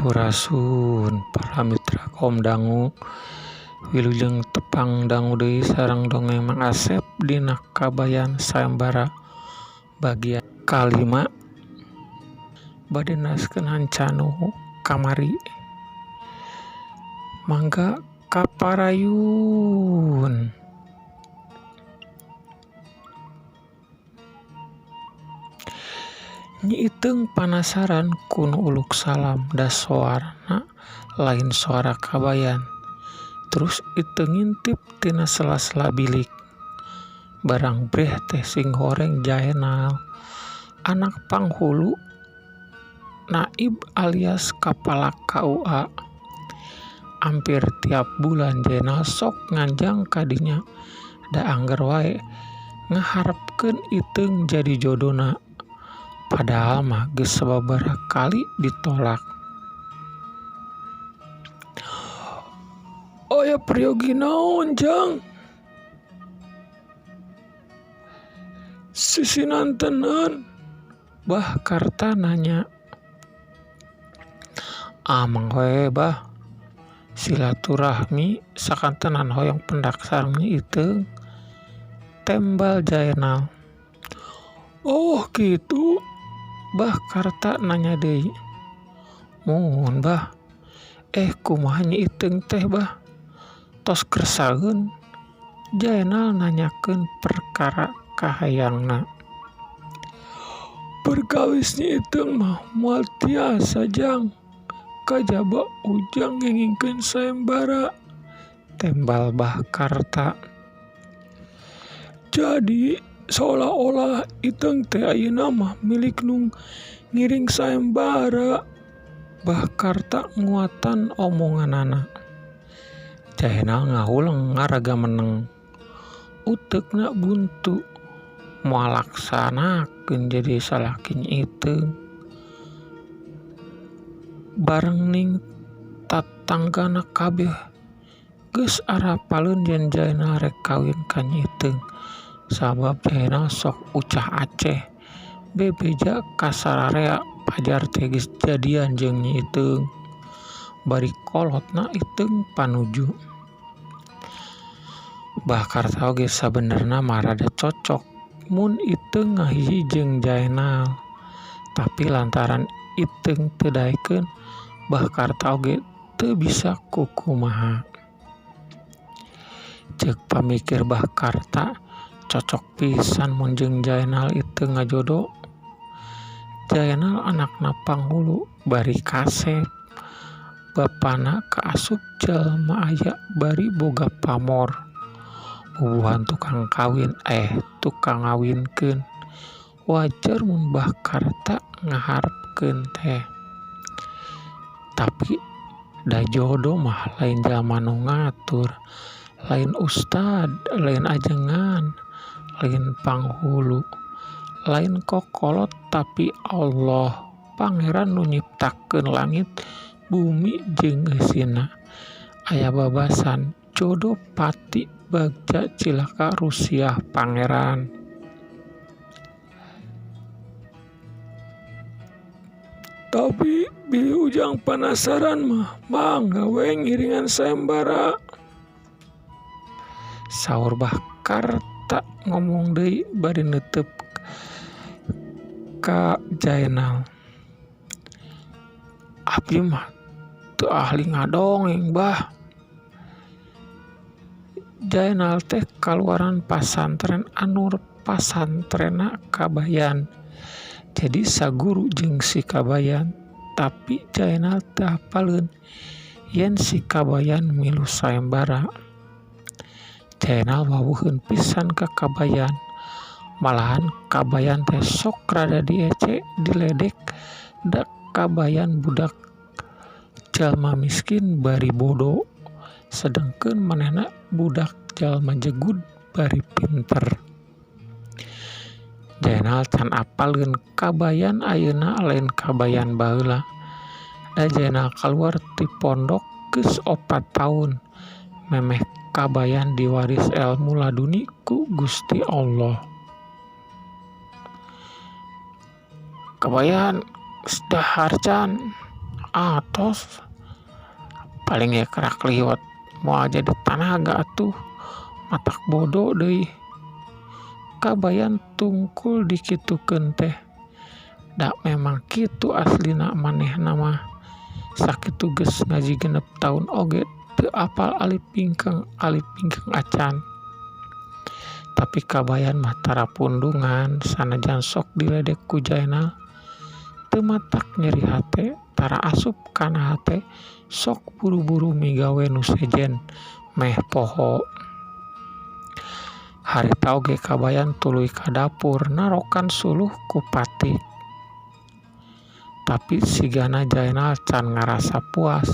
Sampurasun para mitra kaum dangu, wilujeng tepang dangu deui sareng dongeng Mang Asep dina kabayan sayembara bagian kalima. Bade naskeun hancanu kamari mangga kaparayun. Nyi Iteung panasaran kun uluk salam da soarna lain suara kabayan. Terus Iteung ngintip tina sela-sela bilik. Barang breh teh sing horeng Jaenal, anak panghulu Naib alias kepala KUA. Hampir tiap bulan Jaenal sok nganjang kadinya da angger wae ngaharepkeun Iteung jadi jodona. Padahal mah geus sababaraha kali ditolak. Aya peryogi naon jang? Sisinantenan, Bah Karta nanya. Amang we bah, silaturahmi sakantenan hoyong pendak sareng Nyi Iteung, tembal Jaenal. Oh gitu, Bah Karta nanya deui. Muhun bah, kumaha Nyi Iteung teh bah? Tos kersaeun? Jaenal nanyakeun perkara kahayangna. Perkawis Nyi Iteung mah moal tiasa jang, kajaba ujang ngengingkeun sayembara, tembal Bah Karta. Jadi seolah-olah Iteung teh ayeuna mah milik nu ngiring sayembara. Bah Karta nguatan omonganana. Jaenal ngahuleng ngaraga meneng. Uteukna buntu moal laksanakeun jadi salaki Nyi Iteung. Bareng ning tatanggana kabeh geus arapaleun yen Jaenal rek kawin ka Nyi Iteung. Sabab Jaenal sok ucah aceh, bebeja kasararea pajar teh geus jadian jeung Nyi Iteung. Bari kolotna Iteung panuju. Bah Karta oge sabenerna mah rada cocok mun Iteung ngahiji jeung Jaenal. Tapi lantaran Iteung teu daekeun, Bah Karta oge teu bisa kukumaha. Ceuk pamikir Bah Karta, cocok pisan mun jeung Jaenal Iteung ngajodo. Jaenal anakna panghulu bari kasep. Bapana kaasup jalma aya bari boga pamor. Bubuhan tukang kawin tukang ngawinkeun. Wajar mun Bah Karta ngaharepkeun teh. Tapi da jodoh mah lain jalma nu ngatur, lain ustad, lain ajengan, lain panghulu, lain kokolot, tapi Allah Pangeran nu nyiptakeun langit bumi jeung eusina. Aya babasan jodoh pati bagja cilaka rusiah Pangeran. Tapi bili ujang panasaran mah mangga we ngiringan sayembara. Saur Bah Karta ngomong deui bari neuteup ka Jaenal. Abdi mah teu ahli ngadongeng bah. Jaenal teh kaluaran pasantren anu pasantrenna kabayan. Jadi saguru jeung si kabayan, tapi Jaenal teu hafaleun yen si kabayan milu sayembara. Jaenal wawuheun pisan ka kabayan. Malahan kabayan teh sok rada diece, diledek da kabayan budak jalma miskin bari bodo, sedengkeun manehna budak jalma jegud bari pinter. Jaenal can apalkeun kabayan ayeuna lain kabayan baheula. Da Jaenal kaluar ti pondok geus 4 taun. Memeh kabayan diwaris elmu laduni ku Gusti Allah. Kabayan geus dahar can, atos paling ya kerak liwat mau jadi tanaga atuh matak bodoh deui kabayan tungkul dikitukeun teh da memang kitu aslina manehna mah sakitu geus ngaji genep tahun oge teu apal alif pingkeng acan tapi kabayan mah tara pundungan sanajan sok diledek ku Jainal teu matak nyeri hate tara asup kana hate sok buru-buru migawe nu sejen meh poho harita oge kabayan tuluy ka dapur narokan suluh ku Patik tapi sigana Jainal can ngarasa puas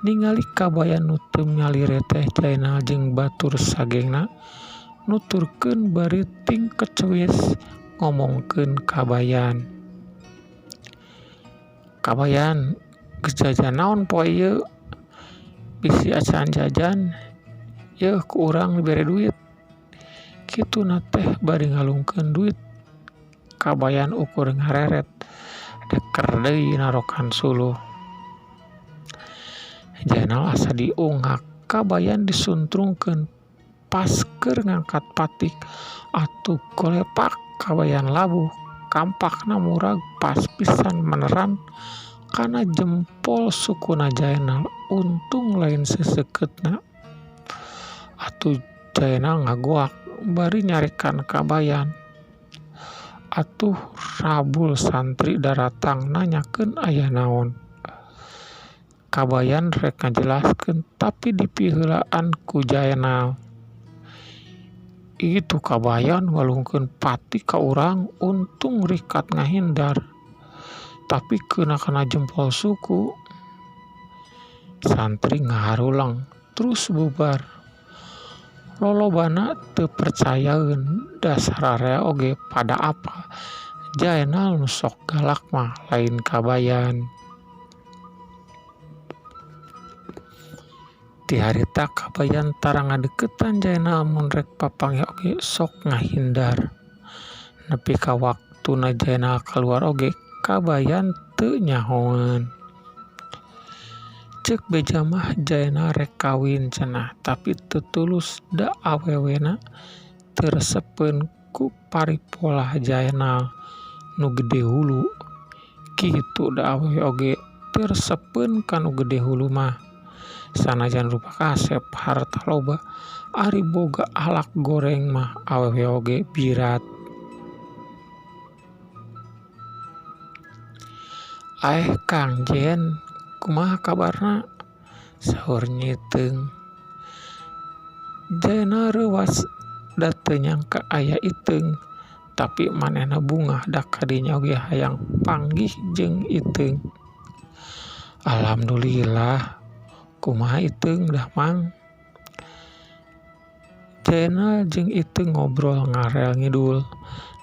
ningali kabayan nu teu nyalire teh Jainal jeung batur sagengna nuturkeun bari ting kecewis ngomongkeun kabayan geus jajan naon poe ieu bisi acan jajan yeuh ku urang dibere duit kituna teh bari ngalungkeun duit kabayan ukur ngareret deker deui narokan suluh Jainal asa diunghak kabayan disuntrungkeun pas keur ngangkat Patik atuh golepak kabayan labuh kampakna murag pas pisan meneran kana jempol sukuna Jainal untung lain seseukeutna atuh Jainal ngagoak bari nyarekan kabayan atuh rabul santri daratang nanyakeun aya naon kabayan rek ngajelaskeun tapi dipiheulaan ku Jainal itu kabayan ngalungkeun Patik ka urang untung rikat ngahindar tapi keuna jempol suku santri ngaharulang terus bubar lolobana teu percayaeun dasar area oge pada apa Jainal nu sok galak mah lain kabayan ti harita kabayan tara ngadeukeutan Jainal mun rek papangeh oge sok ngahindar nepi ka waktuna Jainal kaluar oge kabayan teu nyahoan ceuk beja mah Jainal rek kawin cenah tapi teu tulus da awewena teu resepeun ku paripolah Jainal nu gede hulu kitu da awewe oge teu resepeun ka nu gede hulu mah sanajan rupa kasep harta loba ari boga alak goreng mah awewe oge birat Kang Jen kumaha kabarna saur Nyitung Jainal reuwas da teu nyangka aya Iteung tapi manehna bungah da kadinya oge hayang panggih jeung Iteung alhamdulillah kumaha Iteung dah mang Jainal jeung Iteung ngobrol ngarel ngidul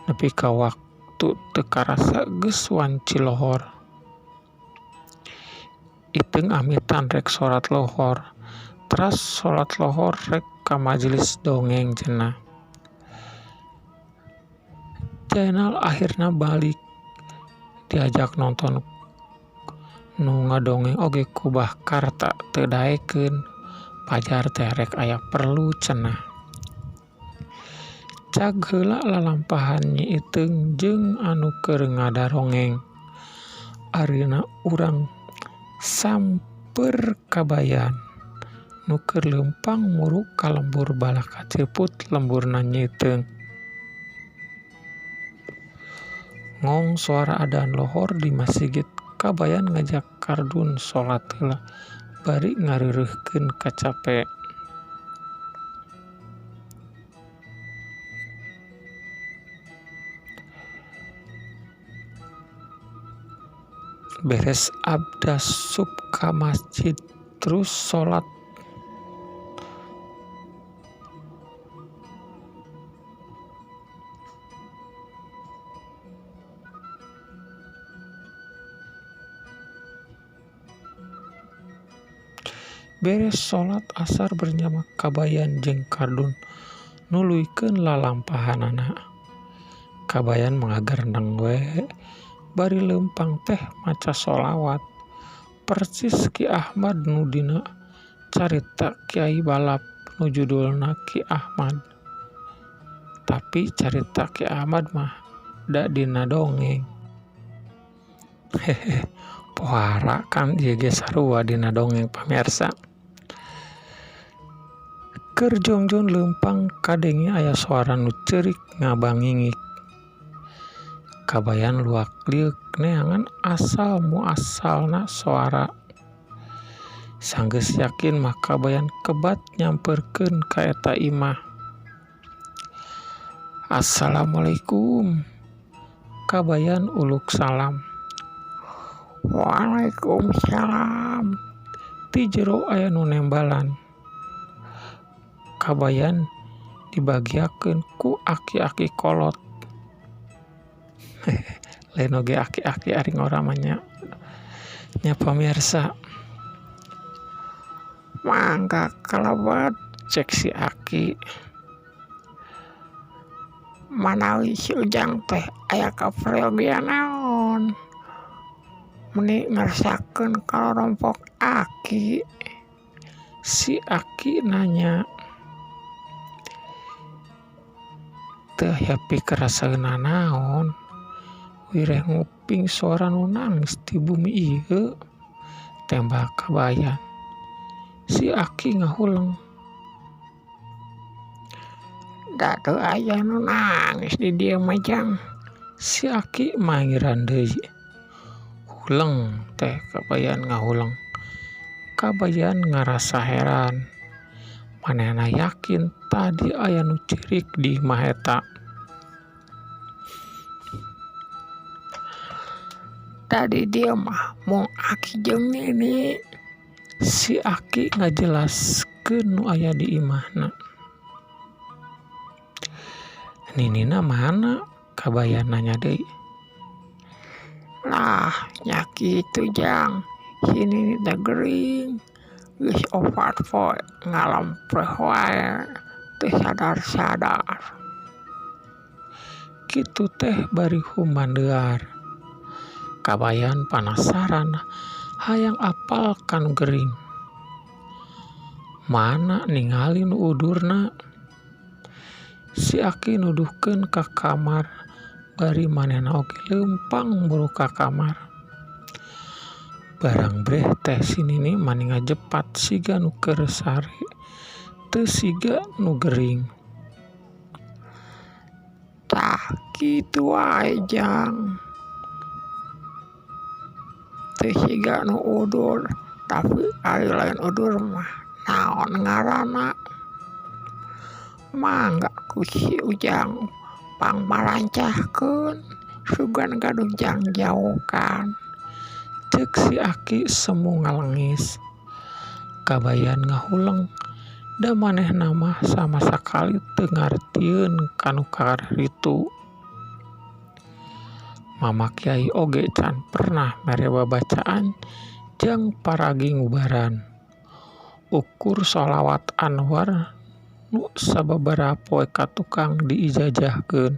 nepi ka waktu teu karasa geus wanci lohor Iteung amitan rek salat lohor teras salat lohor rek ka majelis dongeng cenah Jainal akhirna balik diajak nonton nu ngadongeng oge ku Bahkar tak teu daekeun pajar teh rek aya perlu cenah cag heula lalampahan Nyi Iteung jeung anu keur ngadarongeng arina urang samper kabayan nu keur leumpang muruk ka lembur balah kaceput lemburna Nyi Iteung ngong suara adzan lohor di masjid kabayan ngajak kardun salat heula bari ngareureuhkeun kacape beres abdas sub ka masjid terus salat asar berjamaah kabayan jeung kardun nuluykeun lalampahanana kabayan mengagar nang we bari leumpang teh maca sholawat persis Ki Ahmad nu dina carita Kiai Balap nu judulna Ki Ahmad. Tapi carita Ki Ahmad mah da dina dongeng. Hehe, pohara kan ieu ge sarua dina dongeng pamirsa. Keur jongjon leumpang kadenge aya suara nu ceurik ngabangingik. Kabayan luak liuk neangan asal muasalna suara. Sanggeus yakin mah kabayan kebat nyamperkeun ka eta imah. Assalamualaikum. Kabayan uluk salam. Waalaikumsalam. Ti jero aya nu nembalan. Kabayan dibagiakeun ku aki-aki kolot. Lain oge aki-aki ari ngoramanya. Nya pamirsa. Mangga kalabat cek si aki. Manawi si Ujang teh aya kaprayogian naon? Meni ngarsakeun kalorompok aki. Si aki nanya. Teu happy karasaeuna naon? Wireh nguping suara nu nangis ti bumi ieu. Tembak kabayan. Si aki ngahuleng. Da teu aya nu nangis di dieu mah Jang. Si aki mangiran deui. Huleng teh kabayan ngahuleng. Kabayan ngarasa heran. Manehna yakin tadi aya nu cirik di imah eta. Tadi dia mah mung aki jeung nini. Si aki ngajelaskeun nu aya di imahna. Ninina mana? Kabayan nanya deui. Lah, nya kitu Jang. Si nini teh geuring. Geus opat poe ngalampreh wae teu sadar-sadar. Kitu teh bari humandeuar. Kabayan panasaran hayang apal kanu geuring. Mana ningali nu udurna. Si aki nuduhkeun ka kamar bari manehna oge leumpang buru ka kamar. Barang breh teh si nini mani ngajepat siga nu keur sare teu siga nu geuring. Tah kitu wae Jang. Teu siga nu udur, tapi ari lain udur mah naon ngaranna? Mangga ku si Ujang pangmarancahkeun sugan gaduh jangjaokan. Cek si aki semu ngalengis. Kabayan ngahuleng. Da manehna mah sama sakali teu ngartieun kanu kararitu. Mama Kiai oge can pernah mere babacaan jang paragi ngubaran. Ukur sholawat Anwar nu sababaraha poe ka tukang diijajahkeun.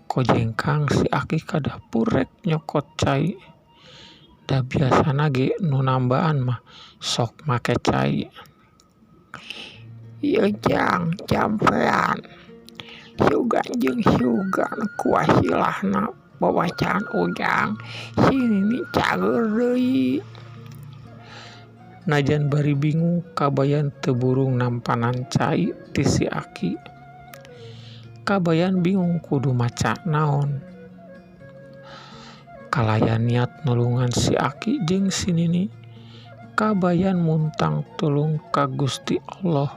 Kojengkang si aki ka dapur rek nyokot cai. Da biasana ge nu nambaan mah sok make cai. Ieu Jang jampean. Sugan jeung sugan kuasilahna babacaan Ujang. Si nini cager deui. Najan bari bingung kabayan teu burung nampanan cai ti si aki. Kabayan bingung kudu maca naon. Kalayan niat nulungan si aki jeung si nini. Kabayan muntang tulung ka Gusti Allah.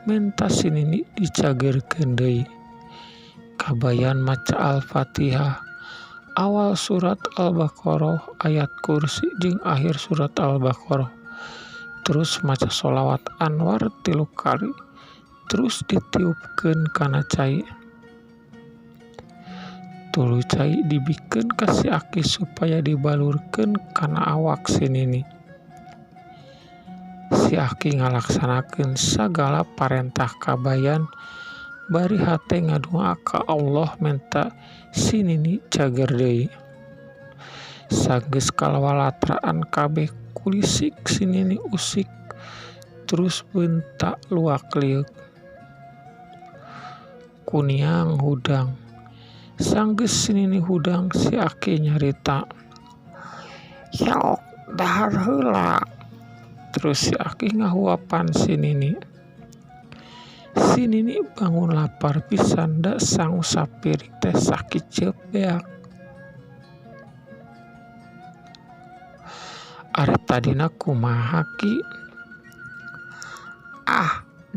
Menta si nini dicagerkeun deui. Kabayan maca Al-Fatihah. Awal surat Al-Baqarah, ayat kursi jeung akhir surat Al-Baqarah. Terus maca sholawat Anwar 3 kali. Terus ditiupkeun kana cai. Tuluy cai dibikeun ka si aki supaya dibalurkeun kana awak si nini. Si aki ngalaksanakeun sagala parentah kabayan bari hate ngadoa ka Allah menta si nini cager deui. Sageus kalawalatraan kabeh kulisik si Nini usik terus bentak luak liuk. Kuniang hudang. Sanggeus si Nini hudang si Aki nyarita. Sok dahar heula. Terus si Aki ngahuapan si Nini. Si Nini bangun lapar pisan da sang sapiring teh sakit cepeak. Are tadina kumaha Ki?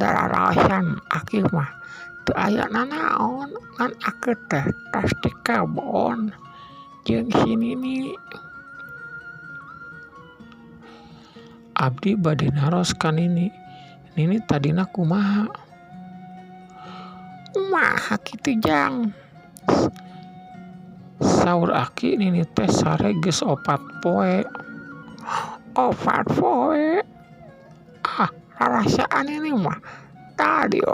Dararaosan Aki mah teu aya nanaon ngan Aki teh tos di kebon jeung si Nini. Abdi bade naros ka Nini. Nini tadina kumaha? Kumaha kitu Jang? Saur Aki Nini teh sare geus 4 poe. 4 poe? Rarasaan ini mah tadi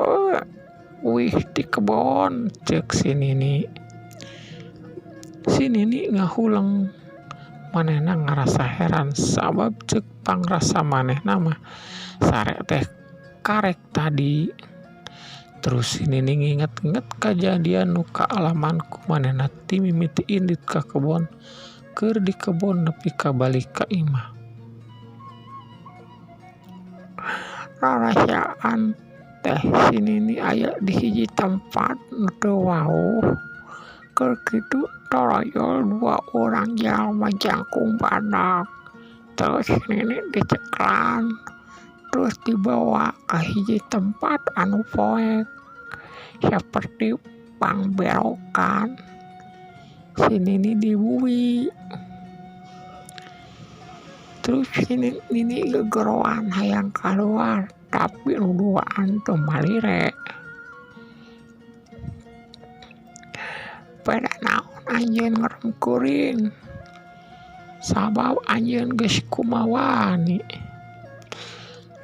wih di kebon cek si Nini. Si Nini ngahuleng manehna ngarasa heran sabab cek pangrasa manehna mah sare teh karek tadi. Terus si Nini nginget-nginget kejadian nu kaalaman ku manehna ti mimiti indit ka kebon keur di kebon nepi ka balik ka imah. Rarasaan teh si Nini aya di hiji tempat nu teu wauh. Keur kitu toroyol 2 urang jalma jangkung badak. Terus si Nini diceklan. Terus dibawa ke hiji tempat anu poek. Seperti pangberokan. Si Nini dibuih. Terus si Nini gegeroan hayang kaluar. Tapi nu duaan teu malire. Pada naon anjeun ngerem kuring. Sabab anjeun geus kumawani.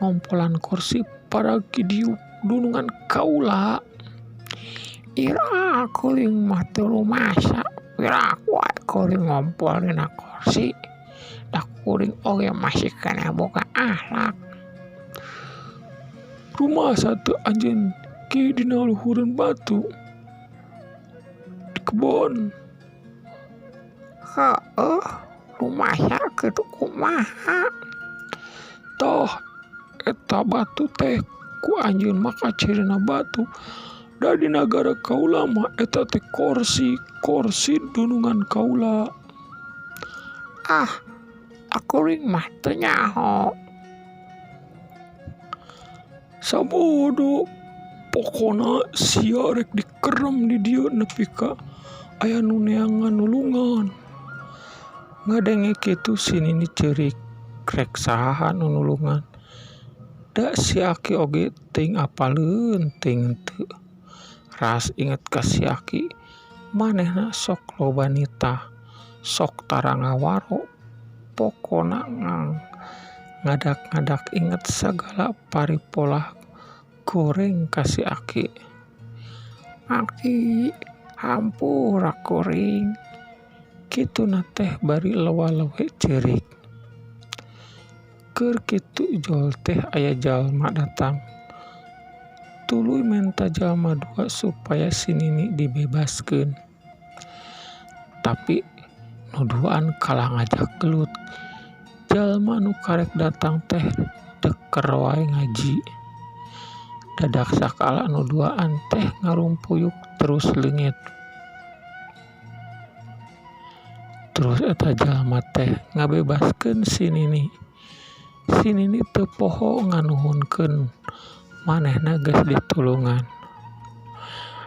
Ngompolan kursi pada kidiuk dunungan kaula. Ira kuring mah teu lumasa. Pira wae kuring ngompol dina kursi. Da kuring oge masih kana boga akhlak. Rumah satu anjeun ki dina luhureun batu. Di kebon. Heueuh, rumasa kitu kumaha? Toh eta batu teh ku anjeun mah kacirina batu. Da di nagara kaula mah eta teh korsi dunungan kaula. Akuring mah teu nyaho. Sabodo pokona sia rek dikerem di dieu nepi ka aya nu neangan nulungan. Ngadenge kitu si Nini ceurik rek saha nu nulungan. Da si Aki oge teuing apaleun teuing teu. Ras inget ka si Aki manehna sok loba nitah, sok tara ngawaro. Pokona ngadak-ngadak inget segala paripolah goreng ka si Aki. Aki hampura kuring. Kituna teh bari lewa-lewe ceurik. Keur kitu jol teh aya jalma datang. Tuluy menta jalma 2 supaya si Nini dibebaskeun. Tapi nu duaan kalah ngajak gelut. Jalma nu karek datang teh deker wae ngaji. Dadak sakala nu duaan teh ngarumpuyuk terus leungit. Terus eta jalma teh ngabebaskeun si Nini. Si Nini teu poho nganuhunkeun manehna geus ditulungan.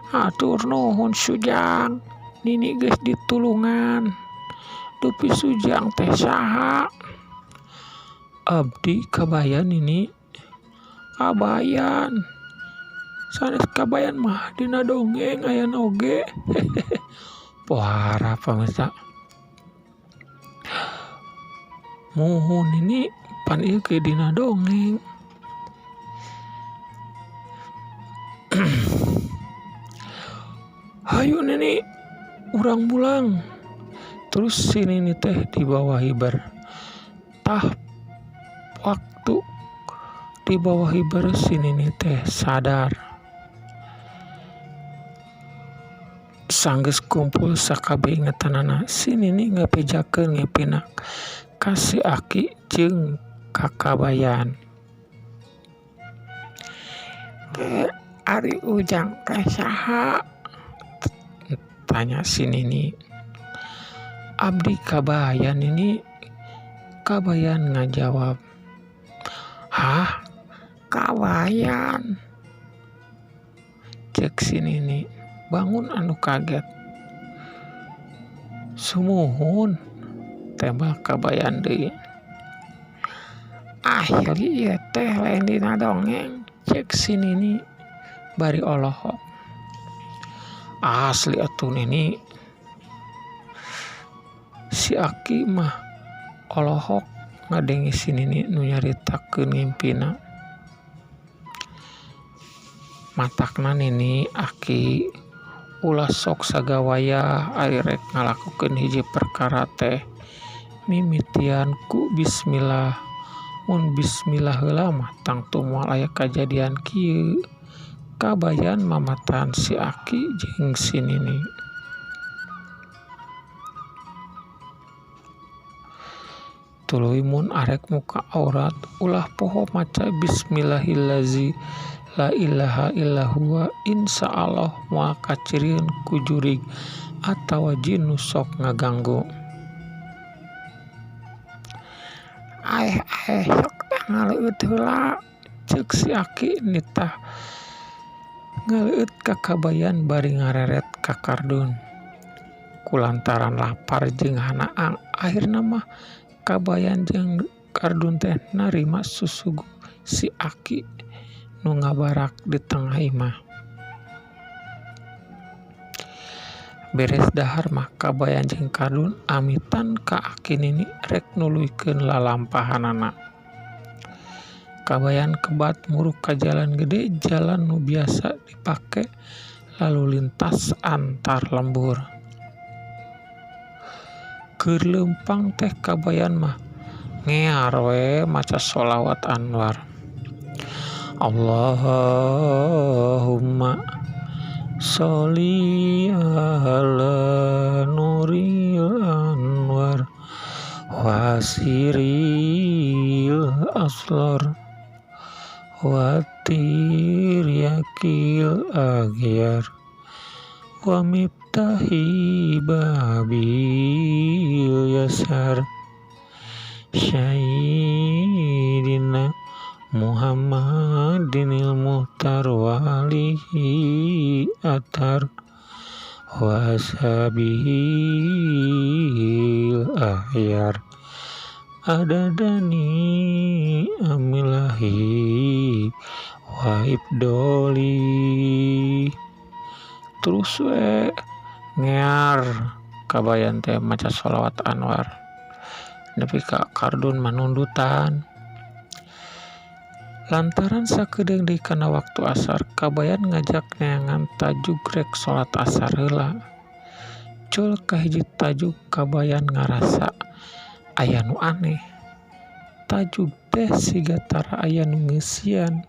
Hatur nuhun Sujang, Nini geus ditulungan. Dupi Sujang teh saha? Abdi kabayan Nini. Kabayan. Sanes kabayan mah dina dongeng aya oge. Pohara pamirsa. Muhun Nini pan ieu ke dina dongeng. Hayu Nini urang mulang. Terus si Nini teh di bawah hiber. Tah waktu di bawah hiber si Nini teh sadar. Sanggeus kumpul sakabeh ingetanana, si Nini ngapejakeun ngipina ka si Aki jeung Kakabayan. Ari Ujang teh saha? Tanya si Nini. Abdi Kabayan ini. Kabayan ngajawab. Hah? Kabayan? Cek si Nini. Bangun anu kaget. Sumuhun. Tembak Kabayan deui. Ahli ieu teh lain dina dongeng. Cek si Nini bari olohok. Asli atuh Nini. Si Aki mah olohok ngadengi si Nini nu nyaritakeun ngimpina. Matakna Nini Aki ulah sok sagawaya ari rek ngalakukeun hiji perkara teh mimitian ku bismillah. Mun bismillah heula mah tangtu moal aya kajadian kieu. Kabayan mamatan si Aki jeung si Nini. Tuluy mun arek muka aurat ulah poho maca bismillahillazi la ilaha illa huwa insyaallah moal kacirieun ku jurig atawa jin nu sok ngaganggu. Sok ngaleueut heula ceuk si Aki nitah ngaleueut ka Kabayan bari ngareret ka kardun. Kulantaran lapar jeung hanaang akhirna mah Kabayan jeung kardun teh narima susugu si Aki nu ngabarak di tengah imah. Beres dahar mah Kabayan jeung kardun amitan ka Aki Nini rek nuluykeun lalampahanana. Kabayan kebat muruk ka jalan gede, jalan nu biasa dipake lalu lintas antar lembur. Keur leumpang teh Kabayan mah ngear we maca sholawat Anwar. Allahumma sholli ala nuril anwar wasiril aslar watir yakil aghyar wa miftahi babil yasar Sayyidina Muhammadinil muhtar walihi atar wasabihil ahyar adadani amilahi wa ibdoli. Terus we ngear Kabayan teh maca sholawat Anwar. Nepi ka kardun manundutan. Lantaran sakedeung deui kana waktu asar, Kabayan ngajak neangan tajuk rek salat asar heula. Cul ka hiji tajuk Kabayan ngarasa aya nu aneh. Tajuk teh siga tara aya nu ngeusian.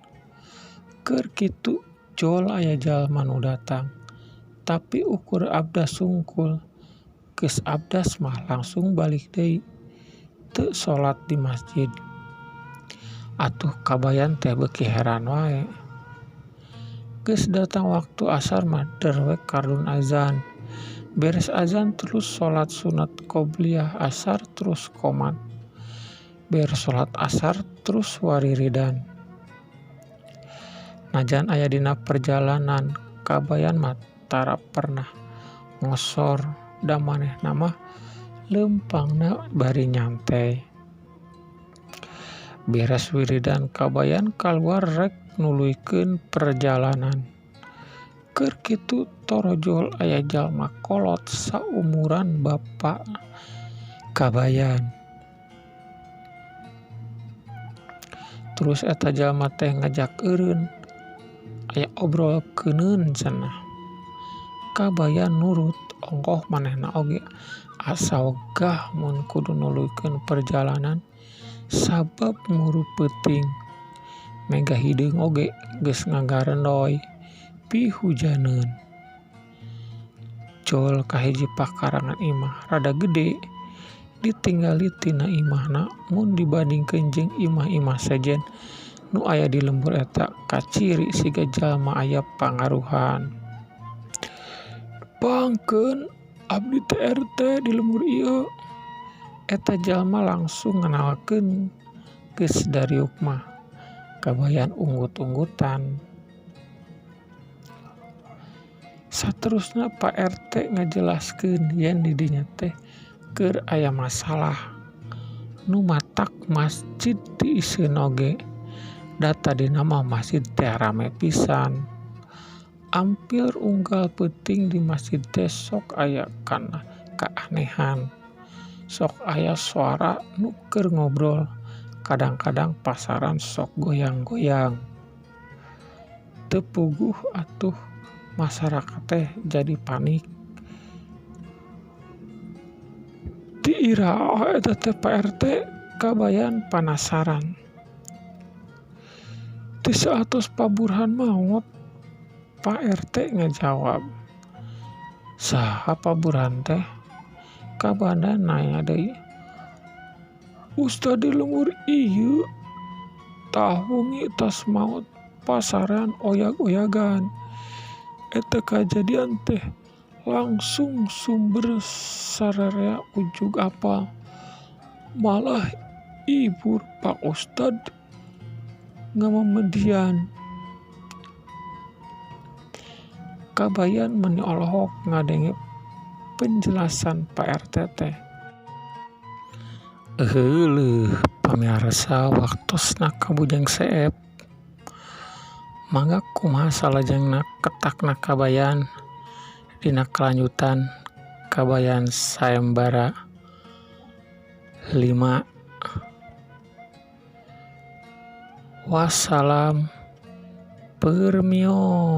Keur kitu jol aya jalma nu datang. Tapi ukur abdas sungkul. Geus abdas mah langsung balik deui. Teu salat di masjid. Atuh Kabayan teh beuki heran wae. Geus datang waktu asar mah derwek kardun azan. Beres azan terus salat sunat qobliyah asar terus qomat. Beres salat asar terus wariridan. Najan aya dina perjalanan, Kabayan mah tara pernah ngosor da manehna mah leumpangna bari nyantai. Beres wiridan Kabayan kaluar rek nuluykeun perjalanan. Keur kitu torojol aya jalma kolot saumuran bapa Kabayan. Terus eta jalma teh ngajak eureun aya obrol keuneun cenah. kabayan nurut ongkoh manehna oge asa wegah mun kudu nuluykeun perjalanan sabab muru peuting mega hideung oge geus ngagarendoy pihujaneun. Jol kahiji pakarangan imah rada gede ditinggali tina imahna mun dibandingkeun jeung imah-imah sejen nu aya di lembur eta kaciri siga jalma aya pangaruhan. Pangkeun abdi teh RT di lembur ieu. Eta jalma langsung ngenalkeun geus dariuk mah kabayan unggut-unggutan. Saterusna Pak RT ngajelaskeun yen di dinya teh keur aya masalah nu matak masjid diisieun oge. Data dina mah masjid teh rame pisan. Ampir unggal peuting di masjid teh sok aya kana kaanehan. Sok aya suara nu keur ngobrol. Kadang-kadang pasaran sok goyang-goyang. Teu puguh atuh masyarakat teh jadi panik. Diiraha eta teh Pak RT kabayan panasaran. Ti saatos paburhan maot, Pak RT ngajawab, saha paburhan teh? Kabanda nanya deui. Ustad di lembur ieu tahungi tas maot pasaran oyag-oyagan. Eta kajadian teh langsung sumber sararea ujug apal. Malah ibur Pak Ustad ngamamedian. Kabayan meni olohok ngadenge penjelasan Pak RT teh. Heuleuh pamirsa waktosna kabujang seep. Mangga kumaha salajengna ketakna kabayan dina kelanjutan kabayan sayembara 5. Wassalam permios.